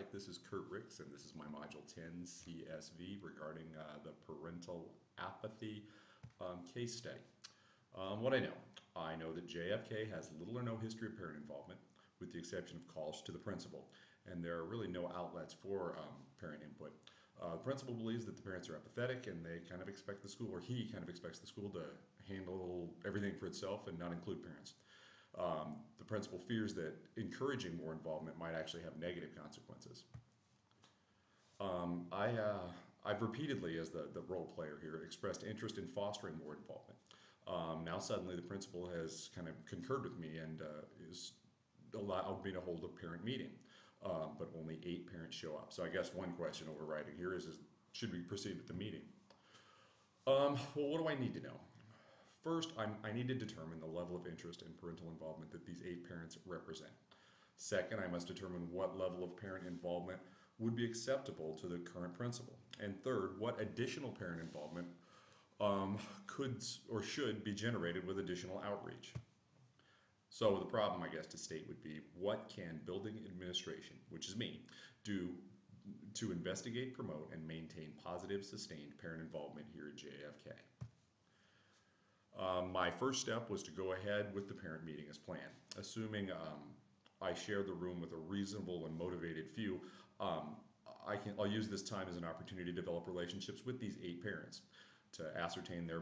Hi, this is Kurt Ricks, and this is my Module 10 CSV regarding the parental apathy case study. What I know that JFK has little or no history of parent involvement, with the exception of calls to the principal, and there are really no outlets for parent input. The principal believes that the parents are apathetic, and they kind of expect the school, or he kind of expects the school to handle everything for itself and not include parents. The principal fears that encouraging more involvement might actually have negative consequences. I've repeatedly, as the role player here, expressed interest in fostering more involvement. Now suddenly the principal has kind of concurred with me and is allowed me to hold a parent meeting, but only 8 parents show up. So I guess one question overriding here is should we proceed with the meeting? Well, what do I need to know? First, I need to determine the level of interest and parental involvement that these 8 parents represent. Second, I must determine what level of parent involvement would be acceptable to the current principal. And third, what additional parent involvement could or should be generated with additional outreach. So the problem, I guess, to state would be, what can building administration, which is me, do to investigate, promote, and maintain positive, sustained parent involvement here at JFK? My first step was to go ahead with the parent meeting as planned. Assuming I share the room with a reasonable and motivated few, I'll use this time as an opportunity to develop relationships with these 8 parents, to ascertain their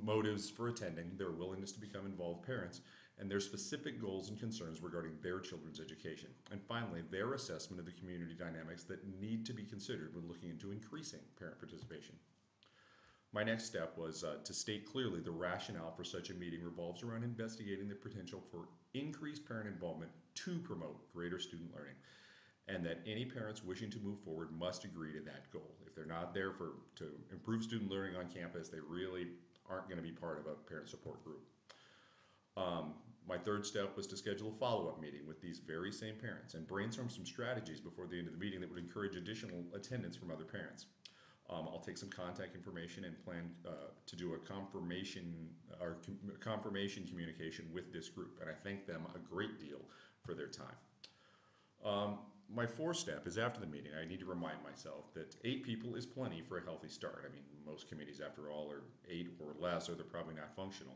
motives for attending, their willingness to become involved parents, and their specific goals and concerns regarding their children's education. And finally, their assessment of the community dynamics that need to be considered when looking into increasing parent participation. My next step was to state clearly the rationale for such a meeting revolves around investigating the potential for increased parent involvement to promote greater student learning, and that any parents wishing to move forward must agree to that goal. If they're not there to improve student learning on campus, they really aren't going to be part of a parent support group. My third step was to schedule a follow-up meeting with these very same parents and brainstorm some strategies before the end of the meeting that would encourage additional attendance from other parents. I'll take some contact information and plan to do a confirmation communication with this group, and I thank them a great deal for their time. My fourth step is, after the meeting, I need to remind myself that 8 people is plenty for a healthy start. I mean, most committees, after all, are 8 or less, or they're probably not functional.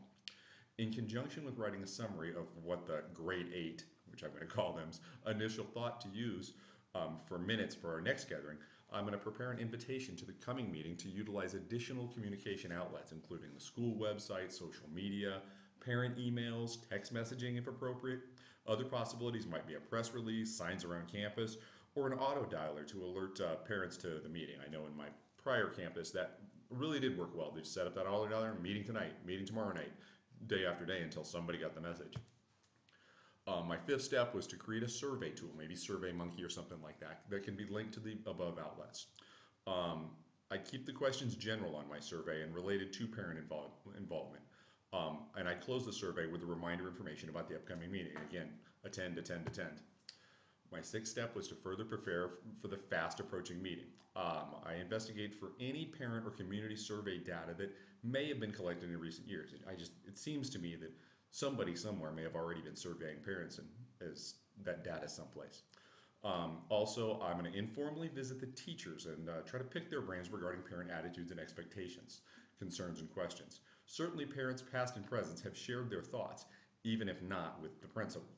In conjunction with writing a summary of what the grade 8, which I'm going to call them, initial thought to use for minutes for our next gathering, I'm going to prepare an invitation to the coming meeting to utilize additional communication outlets, including the school website, social media, parent emails, text messaging if appropriate. Other possibilities might be a press release, signs around campus, or an auto dialer to alert parents to the meeting. I know in my prior campus that really did work well. They just set up that auto dialer, meeting tonight, meeting tomorrow night, day after day, until somebody got the message. My fifth step was to create a survey tool, maybe SurveyMonkey or something like that, that can be linked to the above outlets. I keep the questions general on my survey and related to parent involvement. And I close the survey with a reminder information about the upcoming meeting. Again, attend, attend, attend. My sixth step was to further prepare for the fast approaching meeting. I investigate for any parent or community survey data that may have been collected in recent years. It seems to me that somebody somewhere may have already been surveying parents and as that data someplace. Also, I'm going to informally visit the teachers and try to pick their brains regarding parent attitudes and expectations, concerns, and questions. Certainly, parents past and present have shared their thoughts, even if not with the principal.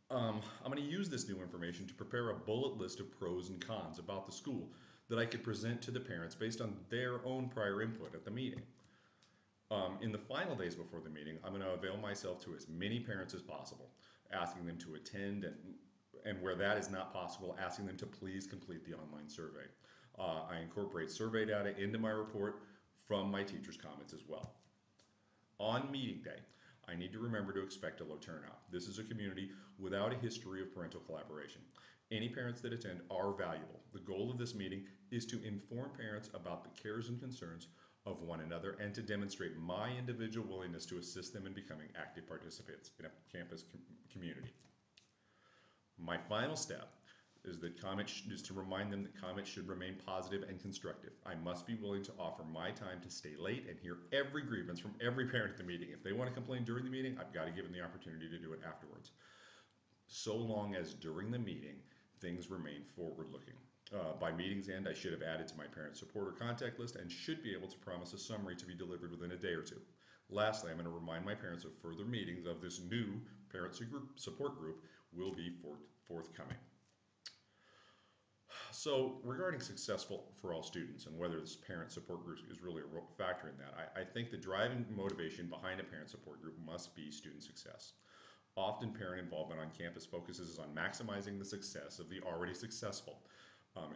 I'm going to use this new information to prepare a bullet list of pros and cons about the school that I could present to the parents based on their own prior input at the meeting. In the final days before the meeting, I'm going to avail myself to as many parents as possible, asking them to attend, and where that is not possible, asking them to please complete the online survey. I incorporate survey data into my report from my teachers' comments as well. On meeting day, I need to remember to expect a low turnout. This is a community without a history of parental collaboration. Any parents that attend are valuable. The goal of this meeting is to inform parents about the cares and concerns of one another and to demonstrate my individual willingness to assist them in becoming active participants in a campus community. My final step is to remind them that comments should remain positive and constructive. I must be willing to offer my time to stay late and hear every grievance from every parent at the meeting. If they want to complain during the meeting, I've got to give them the opportunity to do it afterwards. so long as during the meeting things remain forward-looking. By meeting's end, I should have added to my parent support or contact list and should be able to promise a summary to be delivered within a day or two. Lastly, I'm going to remind my parents of further meetings of this new parent support group will be forthcoming. So regarding successful for all students and whether this parent support group is really a factor in that, I think the driving motivation behind a parent support group must be student success. Often parent involvement on campus focuses on maximizing the success of the already successful.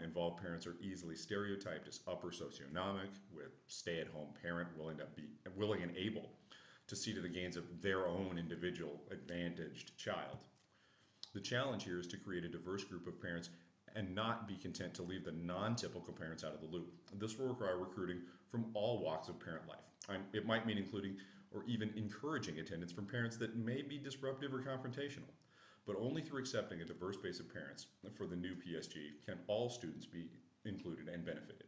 Involved parents are easily stereotyped as upper socioeconomic, with stay-at-home parent willing and able to see to the gains of their own individual advantaged child. The challenge here is to create a diverse group of parents and not be content to leave the non-typical parents out of the loop. This will require recruiting from all walks of parent life. It might mean including or even encouraging attendance from parents that may be disruptive or confrontational. But only through accepting a diverse base of parents for the new PSG can all students be included and benefited.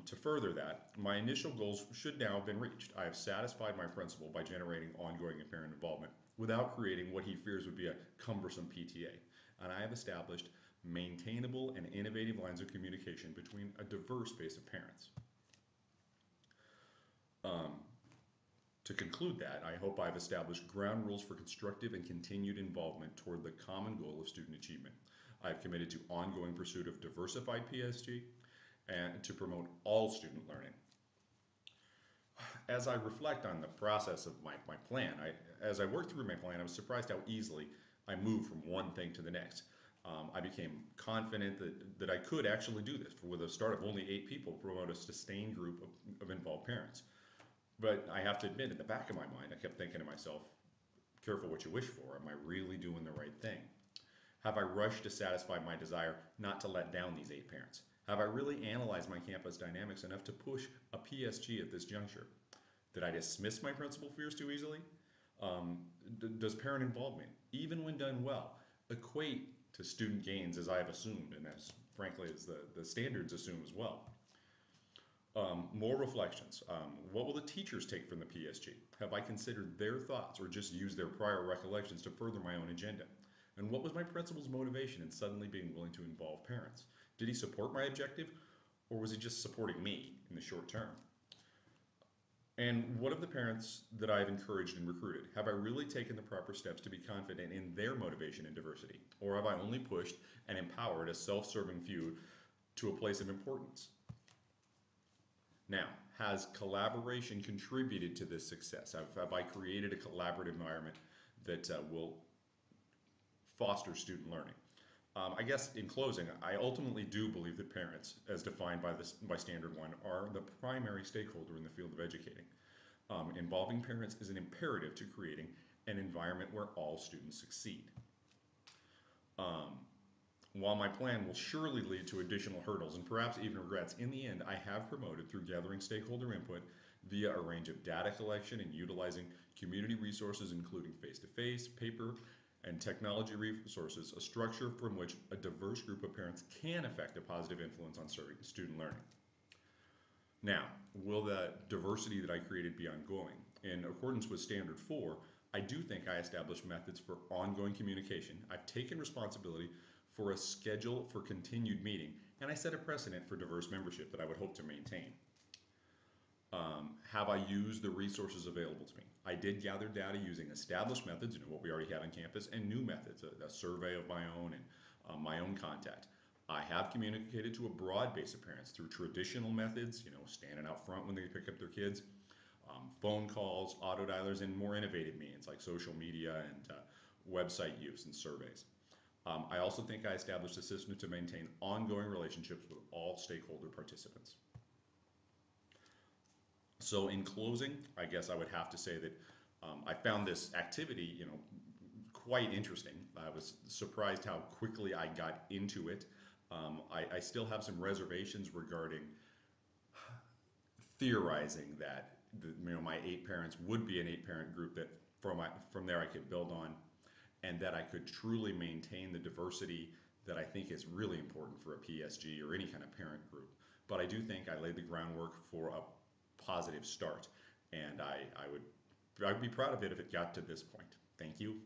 To further that, my initial goals should now have been reached. I have satisfied my principal by generating ongoing parent involvement without creating what he fears would be a cumbersome PTA. And I have established maintainable and innovative lines of communication between a diverse base of parents. To conclude that, I hope I've established ground rules for constructive and continued involvement toward the common goal of student achievement. I've committed to ongoing pursuit of diversified PSG and to promote all student learning. As I reflect on the process of my plan, as I worked through my plan, I was surprised how easily I moved from one thing to the next. I became confident that I could actually do this. With a start of only 8 people, promote a sustained group of involved parents. But I have to admit, in the back of my mind, I kept thinking to myself, careful what you wish for. Am I really doing the right thing? Have I rushed to satisfy my desire not to let down these 8 parents? Have I really analyzed my campus dynamics enough to push a PSG at this juncture? Did I dismiss my principal fears too easily? Does parent involvement, even when done well, equate to student gains as I have assumed and as frankly as the standards assume as well? More reflections. What will the teachers take from the PSG? Have I considered their thoughts or just used their prior recollections to further my own agenda? And what was my principal's motivation in suddenly being willing to involve parents? Did he support my objective, or was he just supporting me in the short term? And what of the parents that I've encouraged and recruited? Have I really taken the proper steps to be confident in their motivation and diversity? Or have I only pushed and empowered a self-serving few to a place of importance? Now, has collaboration contributed to this success? Have I created a collaborative environment that will foster student learning? I guess in closing, I ultimately do believe that parents, as defined by Standard 1, are the primary stakeholder in the field of educating. Involving parents is an imperative to creating an environment where all students succeed. While my plan will surely lead to additional hurdles and perhaps even regrets, in the end, I have promoted through gathering stakeholder input via a range of data collection and utilizing community resources, including face-to-face, paper, and technology resources, a structure from which a diverse group of parents can affect a positive influence on student learning. Now, will the diversity that I created be ongoing? In accordance with Standard 4, I do think I established methods for ongoing communication. I've taken responsibility for a schedule for continued meeting, and I set a precedent for diverse membership that I would hope to maintain. Have I used the resources available to me? I did gather data using established methods, what we already have on campus, and new methods, a survey of my own and my own contact. I have communicated to a broad base of parents through traditional methods, standing out front when they pick up their kids, phone calls, auto dialers, and more innovative means like social media and website use and surveys. I also think I established a system to maintain ongoing relationships with all stakeholder participants. So in closing, I guess I would have to say that I found this activity, quite interesting. I was surprised how quickly I got into it. I still have some reservations regarding theorizing that my 8 parents would be an 8-parent group that from there I could build on, and that I could truly maintain the diversity that I think is really important for a PSG or any kind of parent group. But I do think I laid the groundwork for a positive start, and I would be proud of it if it got to this point. Thank you.